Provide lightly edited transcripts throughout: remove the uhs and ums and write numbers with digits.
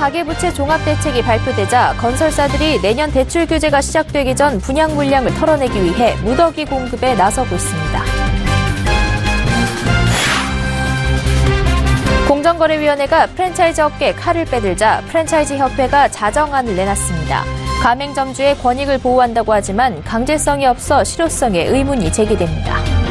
가계부채 종합대책이 발표되자 건설사들이 내년 대출 규제가 시작되기 전 분양 물량을 털어내기 위해 무더기 공급에 나서고 있습니다. 공정거래위원회가 프랜차이즈 업계에 칼을 빼들자 프랜차이즈 협회가 자정안을 내놨습니다. 가맹점주의 권익을 보호한다고 하지만 강제성이 없어 실효성에 의문이 제기됩니다.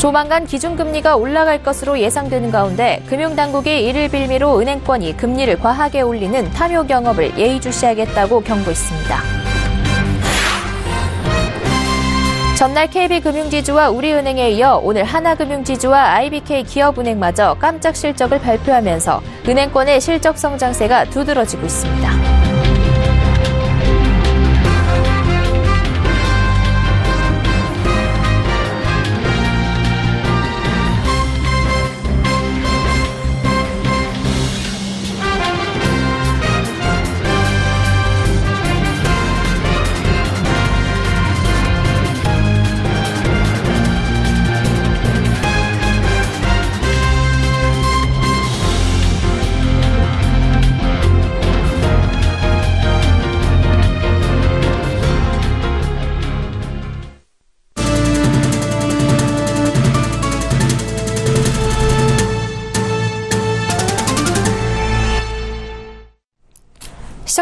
조만간 기준금리가 올라갈 것으로 예상되는 가운데 금융당국이 이를 빌미로 은행권이 금리를 과하게 올리는 탐욕 영업을 예의주시하겠다고 경고했습니다. 전날 KB금융지주와 우리은행에 이어 오늘 하나금융지주와 IBK 기업은행마저 깜짝 실적을 발표하면서 은행권의 실적 성장세가 두드러지고 있습니다.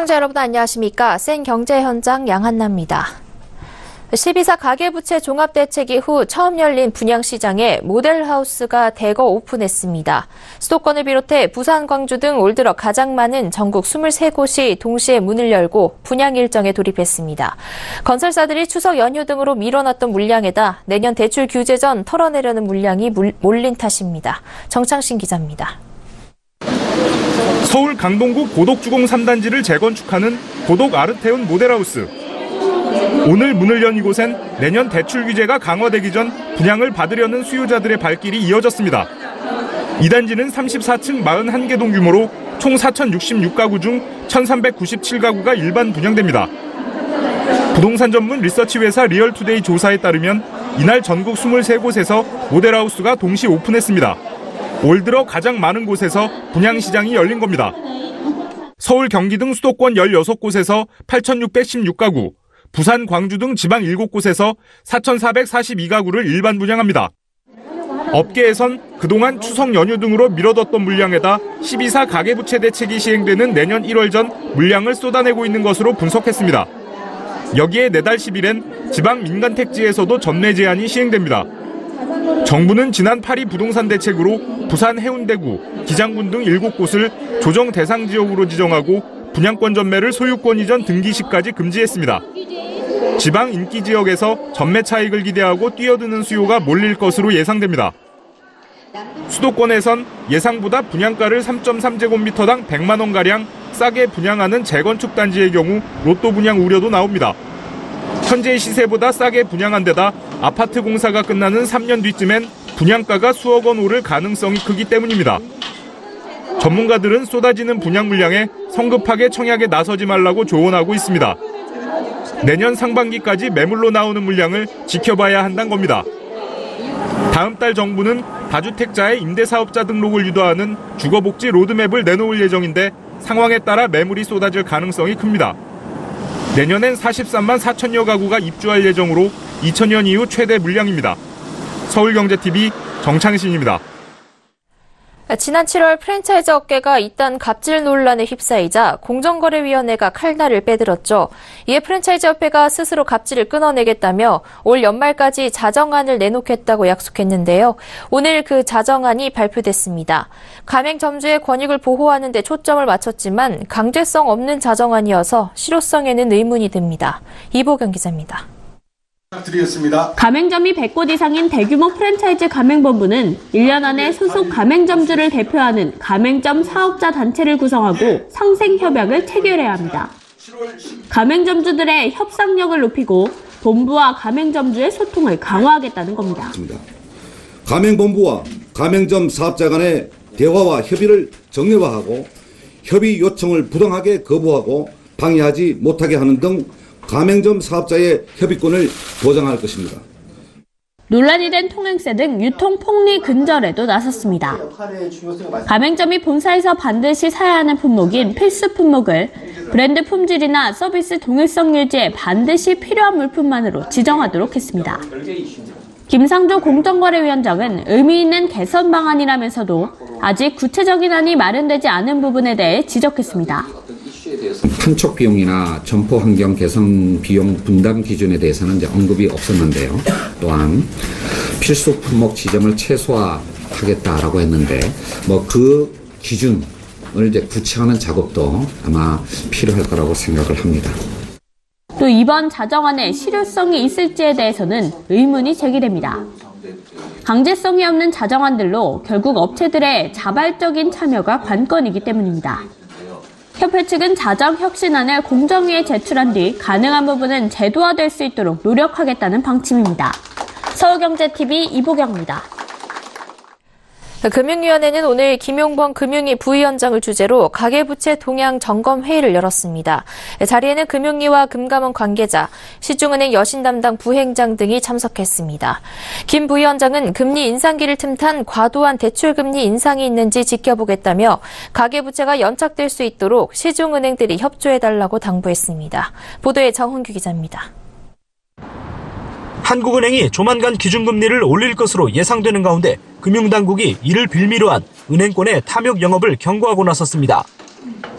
시청자 여러분 안녕하십니까? 센 경제 현장 양한나입니다. 12사 가계부채 종합대책 이후 처음 열린 분양시장에 모델하우스가 대거 오픈했습니다. 수도권을 비롯해 부산, 광주 등 올 들어 가장 많은 전국 23곳이 동시에 문을 열고 분양 일정에 돌입했습니다. 건설사들이 추석 연휴 등으로 밀어놨던 물량에다 내년 대출 규제 전 털어내려는 물량이 몰린 탓입니다. 정창신 기자입니다. 서울 강동구 고덕주공 3단지를 재건축하는 고덕 아르테온 모델하우스. 오늘 문을 연 이곳엔 내년 대출 규제가 강화되기 전 분양을 받으려는 수요자들의 발길이 이어졌습니다. 이 단지는 34층 41개 동 규모로 총 4,066가구 중 1,397가구가 일반 분양됩니다. 부동산 전문 리서치 회사 리얼투데이 조사에 따르면 이날 전국 23곳에서 모델하우스가 동시 오픈했습니다. 올 들어 가장 많은 곳에서 분양시장이 열린 겁니다. 서울, 경기 등 수도권 16곳에서 8,616가구, 부산, 광주 등 지방 7곳에서 4,442가구를 일반 분양합니다. 업계에선 그동안 추석 연휴 등으로 미뤄뒀던 물량에다 12사 가계부채 대책이 시행되는 내년 1월 전 물량을 쏟아내고 있는 것으로 분석했습니다. 여기에 내달 10일엔 지방 민간택지에서도 전매 제한이 시행됩니다. 정부는 지난 8일 부동산 대책으로 부산 해운대구, 기장군 등 7곳을 조정 대상 지역으로 지정하고 분양권 전매를 소유권 이전 등기 시까지 금지했습니다. 지방 인기 지역에서 전매 차익을 기대하고 뛰어드는 수요가 몰릴 것으로 예상됩니다. 수도권에선 예상보다 분양가를 3.3제곱미터당 100만 원가량 싸게 분양하는 재건축 단지의 경우 로또 분양 우려도 나옵니다. 현재 시세보다 싸게 분양한 데다 아파트 공사가 끝나는 3년 뒤쯤엔 분양가가 수억 원 오를 가능성이 크기 때문입니다. 전문가들은 쏟아지는 분양 물량에 성급하게 청약에 나서지 말라고 조언하고 있습니다. 내년 상반기까지 매물로 나오는 물량을 지켜봐야 한다는 겁니다. 다음 달 정부는 다주택자의 임대사업자 등록을 유도하는 주거복지 로드맵을 내놓을 예정인데 상황에 따라 매물이 쏟아질 가능성이 큽니다. 내년엔 43만 4천여 가구가 입주할 예정으로 2000년 이후 최대 물량입니다. 서울경제TV 정창신입니다. 지난 7월 프랜차이즈 업계가 잇따른 갑질 논란에 휩싸이자 공정거래위원회가 칼날을 빼들었죠. 이에 프랜차이즈 협회가 스스로 갑질을 끊어내겠다며 올 연말까지 자정안을 내놓겠다고 약속했는데요. 오늘 그 자정안이 발표됐습니다. 가맹점주의 권익을 보호하는 데 초점을 맞췄지만 강제성 없는 자정안이어서 실효성에는 의문이 듭니다. 이보경 기자입니다. 가맹점이 100곳 이상인 대규모 프랜차이즈 가맹본부는 1년 안에 소속 가맹점주를 대표하는 가맹점 사업자 단체를 구성하고 상생협약을 체결해야 합니다. 가맹점주들의 협상력을 높이고 본부와 가맹점주의 소통을 강화하겠다는 겁니다. 가맹본부와 가맹점 사업자 간의 대화와 협의를 정례화하고 협의 요청을 부당하게 거부하고 방해하지 못하게 하는 등 가맹점 사업자의 협의권을 보장할 것입니다. 논란이 된 통행세 등 유통 폭리 근절에도 나섰습니다. 가맹점이 본사에서 반드시 사야 하는 품목인 필수 품목을 브랜드 품질이나 서비스 동일성 유지에 반드시 필요한 물품만으로 지정하도록 했습니다. 김상조 공정거래위원장은 의미 있는 개선 방안이라면서도 아직 구체적인 안이 마련되지 않은 부분에 대해 지적했습니다. 판촉 비용이나 점포 환경 개선 비용 분담 기준에 대해서는 이제 언급이 없었는데요. 또한 필수 품목 지정을 최소화하겠다라고 했는데 그 기준을 이제 구체화하는 작업도 아마 필요할 거라고 생각을 합니다. 또 이번 자정안에 실효성이 있을지에 대해서는 의문이 제기됩니다. 강제성이 없는 자정안들로 결국 업체들의 자발적인 참여가 관건이기 때문입니다. 협회 측은 자정혁신안을 공정위에 제출한 뒤 가능한 부분은 제도화될 수 있도록 노력하겠다는 방침입니다. 서울경제TV 이보경입니다. 금융위원회는 오늘 김용범 금융위 부위원장을 주재로 가계부채 동향 점검 회의를 열었습니다. 자리에는 금융위와 금감원 관계자, 시중은행 여신 담당 부행장 등이 참석했습니다. 김 부위원장은 금리 인상기를 틈탄 과도한 대출금리 인상이 있는지 지켜보겠다며 가계부채가 연착될 수 있도록 시중은행들이 협조해달라고 당부했습니다. 보도에 정훈규 기자입니다. 한국은행이 조만간 기준금리를 올릴 것으로 예상되는 가운데 금융당국이 이를 빌미로 한 은행권의 탐욕 영업을 경고하고 나섰습니다.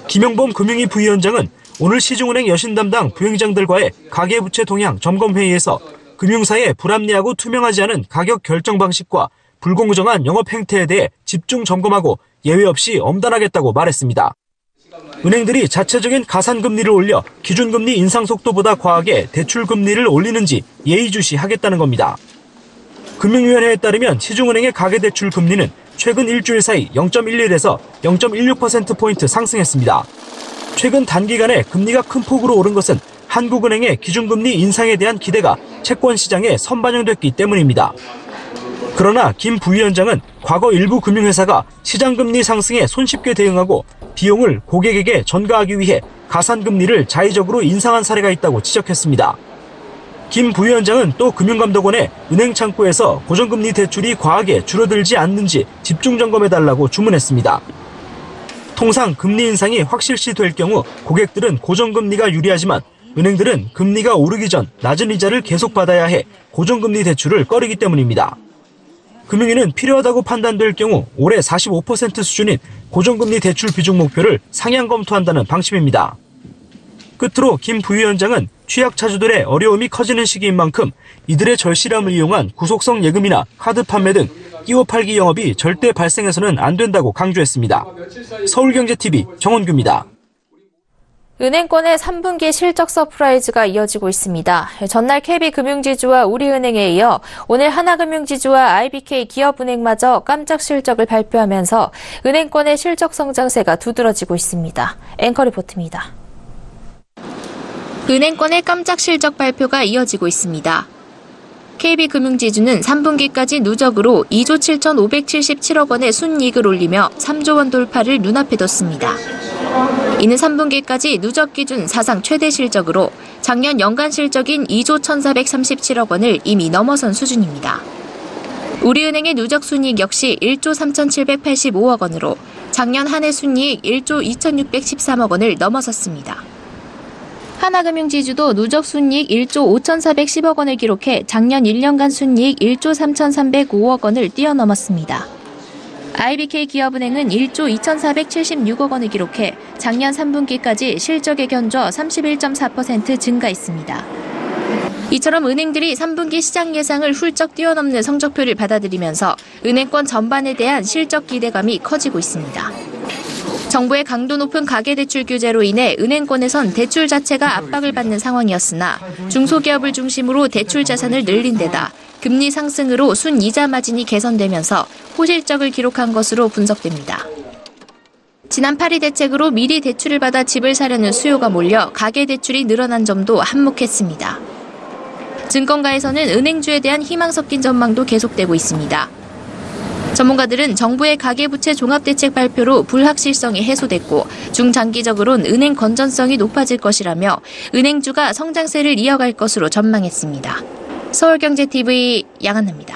김용범 금융위 부위원장은 오늘 시중은행 여신 담당 부행장들과의 가계부채 동향 점검회의에서 금융사의 불합리하고 투명하지 않은 가격 결정 방식과 불공정한 영업 행태에 대해 집중 점검하고 예외 없이 엄단하겠다고 말했습니다. 은행들이 자체적인 가산금리를 올려 기준금리 인상 속도보다 과하게 대출금리를 올리는지 예의주시하겠다는 겁니다. 금융위원회에 따르면 시중은행의 가계대출 금리는 최근 일주일 사이 0.11에서 0.16%포인트 상승했습니다. 최근 단기간에 금리가 큰 폭으로 오른 것은 한국은행의 기준금리 인상에 대한 기대가 채권시장에 선반영됐기 때문입니다. 그러나 김 부위원장은 과거 일부 금융회사가 시장금리 상승에 손쉽게 대응하고 비용을 고객에게 전가하기 위해 가산금리를 자의적으로 인상한 사례가 있다고 지적했습니다. 김 부위원장은 또 금융감독원에 은행 창구에서 고정금리 대출이 과하게 줄어들지 않는지 집중 점검해달라고 주문했습니다. 통상 금리 인상이 확실시 될 경우 고객들은 고정금리가 유리하지만 은행들은 금리가 오르기 전 낮은 이자를 계속 받아야 해 고정금리 대출을 꺼리기 때문입니다. 금융위는 필요하다고 판단될 경우 올해 45% 수준인 고정금리 대출 비중 목표를 상향 검토한다는 방침입니다. 끝으로 김 부위원장은 취약차주들의 어려움이 커지는 시기인 만큼 이들의 절실함을 이용한 구속성 예금이나 카드 판매 등 끼워 팔기 영업이 절대 발생해서는 안 된다고 강조했습니다. 서울경제TV 정원규입니다. 은행권의 3분기 실적 서프라이즈가 이어지고 있습니다. 전날 KB금융지주와 우리은행에 이어 오늘 하나금융지주와 IBK 기업은행마저 깜짝 실적을 발표하면서 은행권의 실적 성장세가 두드러지고 있습니다. 앵커 리포트입니다. 은행권의 깜짝 실적 발표가 이어지고 있습니다. KB금융지주는 3분기까지 누적으로 2조 7,577억 원의 순이익을 올리며 3조 원 돌파를 눈앞에 뒀습니다. 이는 3분기까지 누적 기준 사상 최대 실적으로 작년 연간 실적인 2조 1,437억 원을 이미 넘어선 수준입니다. 우리은행의 누적 순이익 역시 1조 3,785억 원으로 작년 한 해 순이익 1조 2,613억 원을 넘어섰습니다. 하나금융지주도 누적 순이익 1조 5,410억 원을 기록해 작년 1년간 순이익 1조 3,305억 원을 뛰어넘었습니다. IBK 기업은행은 1조 2,476억 원을 기록해 작년 3분기까지 실적의 견조 31.4% 증가했습니다. 이처럼 은행들이 3분기 시장 예상을 훌쩍 뛰어넘는 성적표를 받아들이면서 은행권 전반에 대한 실적 기대감이 커지고 있습니다. 정부의 강도 높은 가계대출 규제로 인해 은행권에선 대출 자체가 압박을 받는 상황이었으나 중소기업을 중심으로 대출 자산을 늘린 데다 금리 상승으로 순이자 마진이 개선되면서 호실적을 기록한 것으로 분석됩니다. 지난 8일 대책으로 미리 대출을 받아 집을 사려는 수요가 몰려 가계대출이 늘어난 점도 한몫했습니다. 증권가에서는 은행주에 대한 희망 섞인 전망도 계속되고 있습니다. 전문가들은 정부의 가계부채 종합대책 발표로 불확실성이 해소됐고 중장기적으로는 은행 건전성이 높아질 것이라며 은행주가 성장세를 이어갈 것으로 전망했습니다. 서울경제TV 양한나입니다.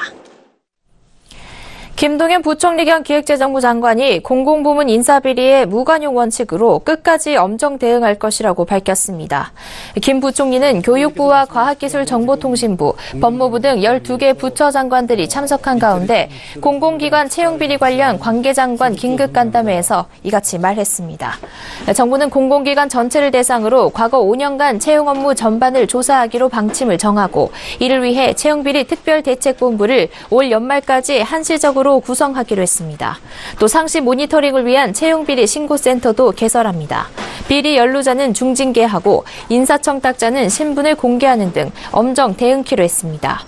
김동연 부총리 겸 기획재정부 장관이 공공부문 인사비리의 무관용 원칙으로 끝까지 엄정 대응할 것이라고 밝혔습니다. 김 부총리는 교육부와 과학기술정보통신부, 법무부 등 12개 부처 장관들이 참석한 가운데 공공기관 채용비리 관련 관계장관 긴급간담회에서 이같이 말했습니다. 정부는 공공기관 전체를 대상으로 과거 5년간 채용 업무 전반을 조사하기로 방침을 정하고 이를 위해 채용비리 특별대책본부를 올 연말까지 한시적으로 구성하기로 했습니다. 또 상시 모니터링을 위한 채용비리 신고센터도 개설합니다. 비리 연루자는 중징계하고 인사청탁자는 신분을 공개하는 등 엄정 대응키로 했습니다.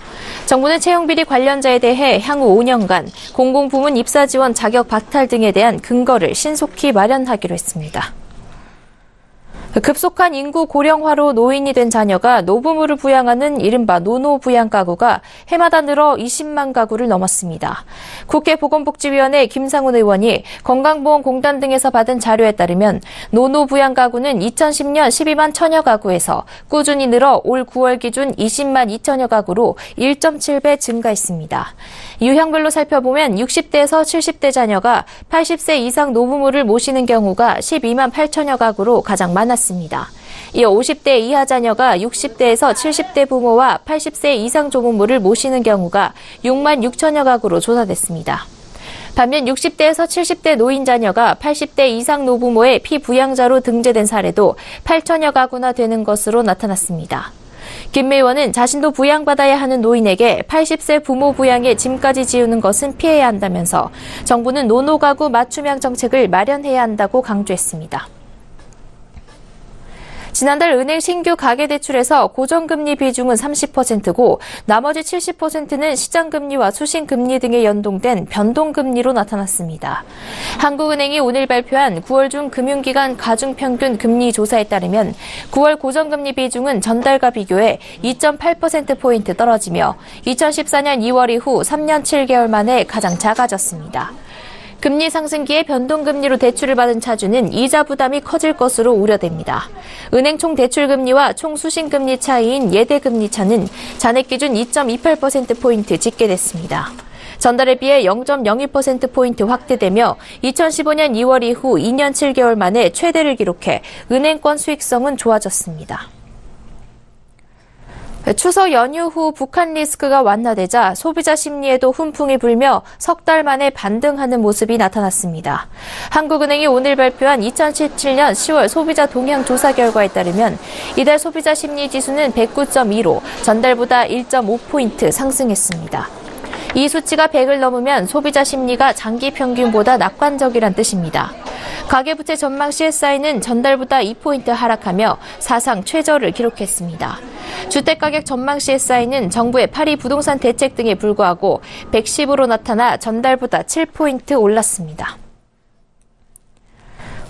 정부는 채용비리 관련자에 대해 향후 5년간 공공부문 입사지원 자격 박탈 등에 대한 근거를 신속히 마련하기로 했습니다. 급속한 인구 고령화로 노인이 된 자녀가 노부모를 부양하는 이른바 노노부양 가구가 해마다 늘어 20만 가구를 넘었습니다. 국회 보건복지위원회 김상훈 의원이 건강보험공단 등에서 받은 자료에 따르면 노노부양 가구는 2010년 12만 1000여 가구에서 꾸준히 늘어 올 9월 기준 20만 2천여 가구로 1.7배 증가했습니다. 유형별로 살펴보면 60대에서 70대 자녀가 80세 이상 노부모를 모시는 경우가 12만 8천여 가구로 가장 많았습니다. 이어 50대 이하 자녀가 60대에서 70대 부모와 80세 이상 조부모를 모시는 경우가 6만 6천여 가구로 조사됐습니다. 반면 60대에서 70대 노인 자녀가 80대 이상 노부모의 피부양자로 등재된 사례도 8천여 가구나 되는 것으로 나타났습니다. 김 의원은 자신도 부양받아야 하는 노인에게 80세 부모 부양에 짐까지 지우는 것은 피해야 한다면서 정부는 노노가구 맞춤형 정책을 마련해야 한다고 강조했습니다. 지난달 은행 신규 가계대출에서 고정금리 비중은 30%고 나머지 70%는 시장금리와 수신금리 등에 연동된 변동금리로 나타났습니다. 한국은행이 오늘 발표한 9월 중 금융기관 가중평균 금리 조사에 따르면 9월 고정금리 비중은 전달과 비교해 2.8%포인트 떨어지며 2014년 2월 이후 3년 7개월 만에 가장 작아졌습니다. 금리 상승기에 변동금리로 대출을 받은 차주는 이자 부담이 커질 것으로 우려됩니다. 은행 총 대출금리와 총 수신금리 차이인 예대금리 차는 잔액 기준 2.28%포인트 집계됐습니다. 전달에 비해 0.01%포인트 확대되며 2015년 2월 이후 2년 7개월 만에 최대를 기록해 은행권 수익성은 좋아졌습니다. 추석 연휴 후 북한 리스크가 완화되자 소비자 심리에도 훈풍이 불며 석 달 만에 반등하는 모습이 나타났습니다. 한국은행이 오늘 발표한 2017년 10월 소비자 동향 조사 결과에 따르면 이달 소비자 심리 지수는 109.2로 전달보다 1.5포인트 상승했습니다. 이 수치가 100을 넘으면 소비자 심리가 장기 평균보다 낙관적이란 뜻입니다. 가계부채 전망 CSI는 전달보다 2포인트 하락하며 사상 최저를 기록했습니다. 주택가격 전망 CSI는 정부의 파리 부동산 대책 등에 불과하고 110으로 나타나 전달보다 7포인트 올랐습니다.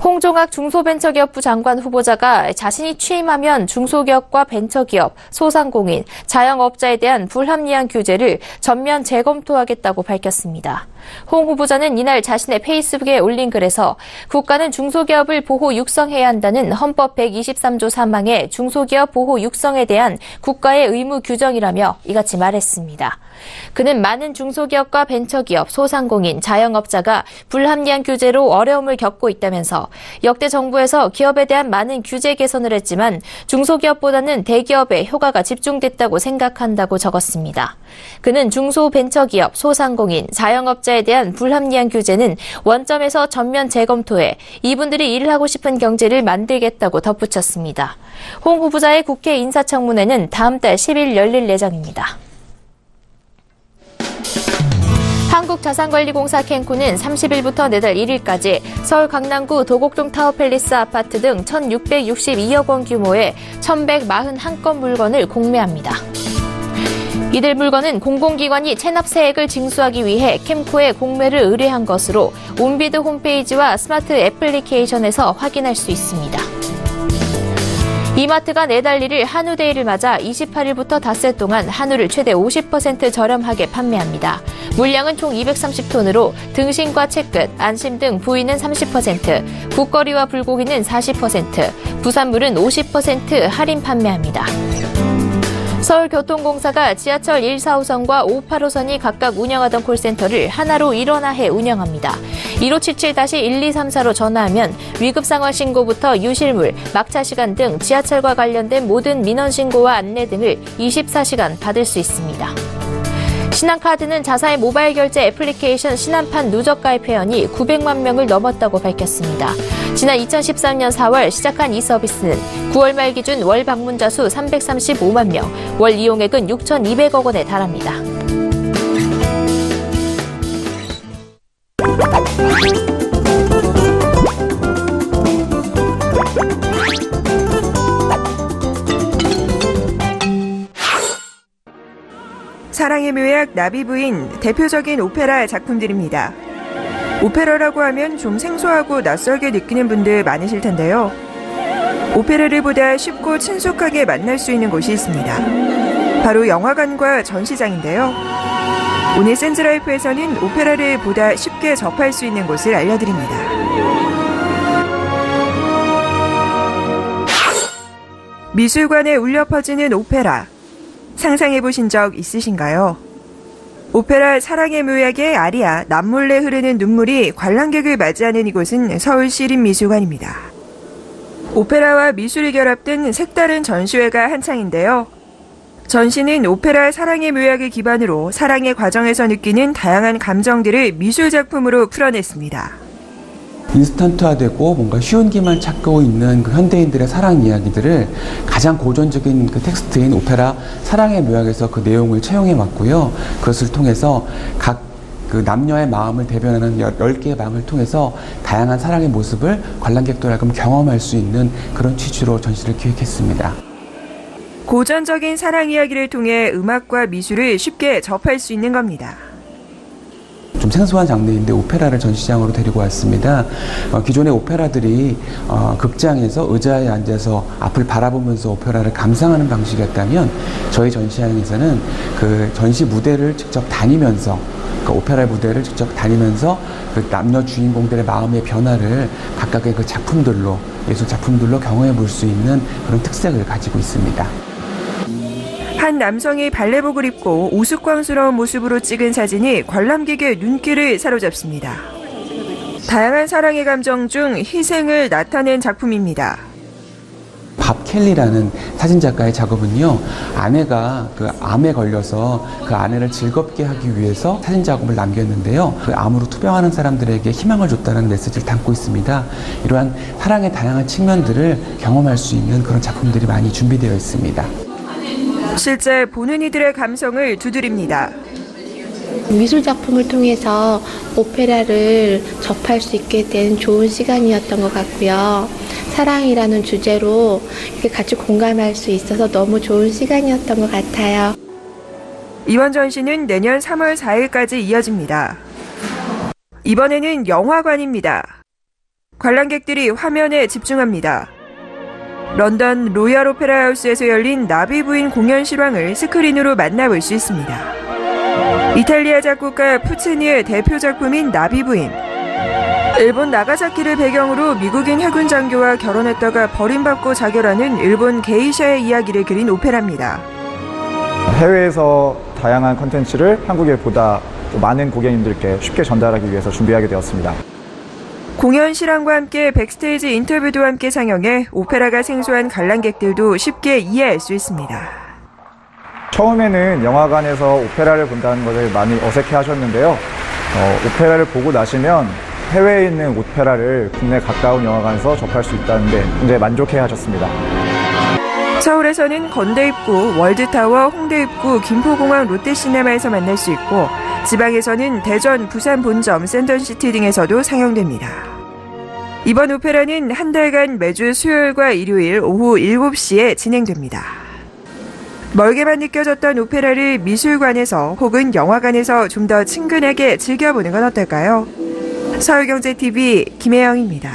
홍종학 중소벤처기업부 장관 후보자가 자신이 취임하면 중소기업과 벤처기업, 소상공인, 자영업자에 대한 불합리한 규제를 전면 재검토하겠다고 밝혔습니다. 홍 후보자는 이날 자신의 페이스북에 올린 글에서 국가는 중소기업을 보호 육성해야 한다는 헌법 123조 3항의 중소기업 보호 육성에 대한 국가의 의무 규정이라며 이같이 말했습니다. 그는 많은 중소기업과 벤처기업, 소상공인, 자영업자가 불합리한 규제로 어려움을 겪고 있다면서 역대 정부에서 기업에 대한 많은 규제 개선을 했지만 중소기업보다는 대기업에 효과가 집중됐다고 생각한다고 적었습니다. 그는 중소벤처기업, 소상공인, 자영업자에 대한 불합리한 규제는 원점에서 전면 재검토해 이분들이 일을 하고 싶은 경제를 만들겠다고 덧붙였습니다. 홍 후보자의 국회 인사청문회는 다음 달 10일 열릴 예정입니다. 한국자산관리공사 캔코는 30일부터 내달 1일까지 서울 강남구 도곡동 타워팰리스 아파트 등 1,662억 원 규모의 1,141건 물건을 공매합니다. 이들 물건은 공공기관이 체납세액을 징수하기 위해 캠코에 공매를 의뢰한 것으로 온비드 홈페이지와 스마트 애플리케이션에서 확인할 수 있습니다. 이마트가 내달 1일 한우데이를 맞아 28일부터 닷새 동안 한우를 최대 50% 저렴하게 판매합니다. 물량은 총 230톤으로 등심과 채끝, 안심 등 부위는 30%, 국거리와 불고기는 40%, 부산물은 50% 할인 판매합니다. 서울교통공사가 지하철 1, 4호선과 5, 8호선이 각각 운영하던 콜센터를 하나로 일원화해 운영합니다. 1577-1234로 전화하면 위급상황 신고부터 유실물, 막차 시간 등 지하철과 관련된 모든 민원 신고와 안내 등을 24시간 받을 수 있습니다. 신한카드는 자사의 모바일 결제 애플리케이션 신한판 누적 가입 회원이 900만 명을 넘었다고 밝혔습니다. 지난 2013년 4월 시작한 이 서비스는 9월 말 기준 월 방문자 수 335만 명, 월 이용액은 6,200억 원에 달합니다. 사랑의 묘약, 나비부인, 대표적인 오페라 작품들입니다. 오페라라고 하면 좀 생소하고 낯설게 느끼는 분들 많으실 텐데요. 오페라를 보다 쉽고 친숙하게 만날 수 있는 곳이 있습니다. 바로 영화관과 전시장인데요. 오늘 센즈라이프에서는 오페라를 보다 쉽게 접할 수 있는 곳을 알려드립니다. 미술관에 울려 퍼지는 오페라. 상상해보신 적 있으신가요? 오페라 사랑의 묘약의 아리아 남몰래 흐르는 눈물이 관람객을 맞이하는 이곳은 서울시립미술관입니다. 오페라와 미술이 결합된 색다른 전시회가 한창인데요. 전시는 오페라 사랑의 묘약을 기반으로 사랑의 과정에서 느끼는 다양한 감정들을 미술작품으로 풀어냈습니다. 인스턴트화되고 뭔가 쉬운 길만 찾고 있는 그 현대인들의 사랑 이야기들을 가장 고전적인 그 텍스트인 오페라 사랑의 묘약에서 그 내용을 채용해 왔고요. 그것을 통해서 각 그 남녀의 마음을 대변하는 10개의 마음을 통해서 다양한 사랑의 모습을 관람객들하고 경험할 수 있는 그런 취지로 전시를 기획했습니다. 고전적인 사랑 이야기를 통해 음악과 미술을 쉽게 접할 수 있는 겁니다. 좀 생소한 장르인데 오페라를 전시장으로 데리고 왔습니다. 기존의 오페라들이 극장에서 의자에 앉아서 앞을 바라보면서 오페라를 감상하는 방식이었다면 저희 전시장에서는 그 전시 무대를 직접 다니면서 그 오페라 무대를 직접 다니면서 그 남녀 주인공들의 마음의 변화를 각각의 그 작품들로 예술 작품들로 경험해 볼 수 있는 그런 특색을 가지고 있습니다. 한 남성이 발레복을 입고 우스꽝스러운 모습으로 찍은 사진이 관람객의 눈길을 사로잡습니다. 다양한 사랑의 감정 중 희생을 나타낸 작품입니다. 밥 켈리라는 사진작가의 작업은요, 아내가 그 암에 걸려서 그 아내를 즐겁게 하기 위해서 사진 작업을 남겼는데요. 그 암으로 투병하는 사람들에게 희망을 줬다는 메시지를 담고 있습니다. 이러한 사랑의 다양한 측면들을 경험할 수 있는 그런 작품들이 많이 준비되어 있습니다. 실제 보는 이들의 감성을 두드립니다. 미술 작품을 통해서 오페라를 접할 수 있게 된 좋은 시간이었던 것 같고요. 사랑이라는 주제로 이렇게 같이 공감할 수 있어서 너무 좋은 시간이었던 것 같아요. 이번 전시는 내년 3월 4일까지 이어집니다. 이번에는 영화관입니다. 관람객들이 화면에 집중합니다. 런던 로얄 오페라 하우스에서 열린 나비부인 공연 실황을 스크린으로 만나볼 수 있습니다. 이탈리아 작곡가 푸치니의 대표 작품인 나비부인. 일본 나가사키를 배경으로 미국인 해군 장교와 결혼했다가 버림받고 자결하는 일본 게이샤의 이야기를 그린 오페라입니다. 해외에서 다양한 콘텐츠를 한국에 보다 많은 고객님들께 쉽게 전달하기 위해서 준비하게 되었습니다. 공연 실황과 함께 백스테이지 인터뷰도 함께 상영해 오페라가 생소한 관람객들도 쉽게 이해할 수 있습니다. 처음에는 영화관에서 오페라를 본다는 것을 많이 어색해 하셨는데요. 오페라를 보고 나시면 해외에 있는 오페라를 국내 가까운 영화관에서 접할 수 있다는데 굉장히 만족해 하셨습니다. 서울에서는 건대입구, 월드타워, 홍대입구, 김포공항 롯데시네마에서 만날 수 있고 지방에서는 대전, 부산 본점, 센턴시티 등에서도 상영됩니다. 이번 오페라는 한 달간 매주 수요일과 일요일 오후 7시에 진행됩니다. 멀게만 느껴졌던 오페라를 미술관에서 혹은 영화관에서 좀 더 친근하게 즐겨보는 건 어떨까요? 서울경제TV 김혜영입니다.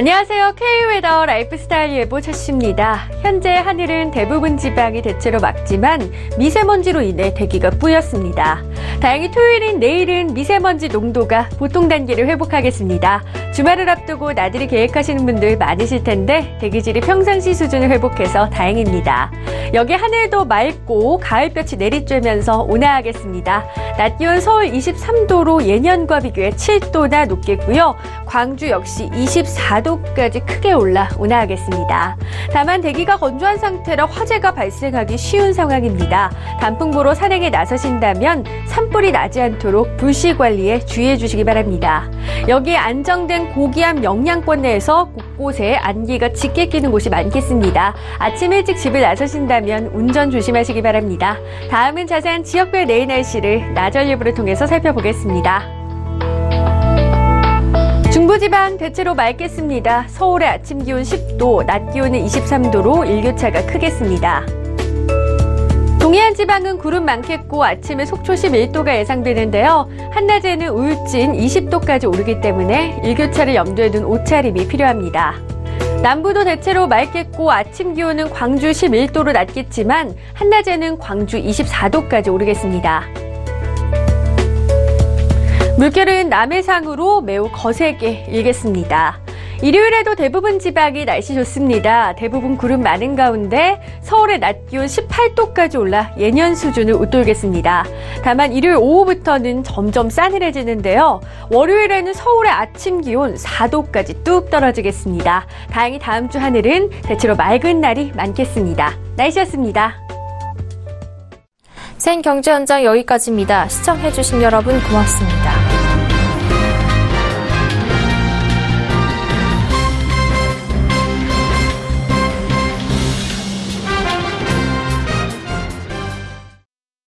안녕하세요. K웨더 라이프스타일 예보 최씨입니다. 현재 하늘은 대부분 지방이 대체로 맑지만 미세먼지로 인해 대기가 뿌였습니다. 다행히 토요일인 내일은 미세먼지 농도가 보통 단계를 회복하겠습니다. 주말을 앞두고 나들이 계획하시는 분들 많으실 텐데 대기질이 평상시 수준을 회복해서 다행입니다. 여기 하늘도 맑고 가을볕이 내리쬐면서 온화하겠습니다. 낮 기온 서울 23도로 예년과 비교해 7도나 높겠고요. 광주 역시 24도까지 크게 올라 온화하겠습니다. 다만 대기가 건조한 상태라 화재가 발생하기 쉬운 상황입니다. 단풍 보러 산행에 나서신다면 산불이 나지 않도록 불씨 관리에 주의해 주시기 바랍니다. 여기에 안정된 고기압 영향권 내에서 곳곳에 안개가 짙게 끼는 곳이 많겠습니다. 아침 일찍 집을 나서신다면 운전 조심하시기 바랍니다. 다음은 자세한 지역별 내일 날씨를 나전예보를 통해서 살펴보겠습니다. 중부지방 대체로 맑겠습니다. 서울의 아침 기온 10도, 낮 기온은 23도로 일교차가 크겠습니다. 동해안 지방은 구름 많겠고 아침에 속초 11도가 예상되는데요. 한낮에는 울진 20도까지 오르기 때문에 일교차를 염두에 둔 옷차림이 필요합니다. 남부도 대체로 맑겠고 아침 기온은 광주 11도로 낮겠지만 한낮에는 광주 24도까지 오르겠습니다. 물결은 남해상으로 매우 거세게 일겠습니다. 일요일에도 대부분 지방이 날씨 좋습니다. 대부분 구름 많은 가운데 서울의 낮 기온 18도까지 올라 예년 수준을 웃돌겠습니다. 다만 일요일 오후부터는 점점 싸늘해지는데요. 월요일에는 서울의 아침 기온 4도까지 뚝 떨어지겠습니다. 다행히 다음 주 하늘은 대체로 맑은 날이 많겠습니다. 날씨였습니다. 생경제 현장 여기까지입니다. 시청해주신 여러분 고맙습니다.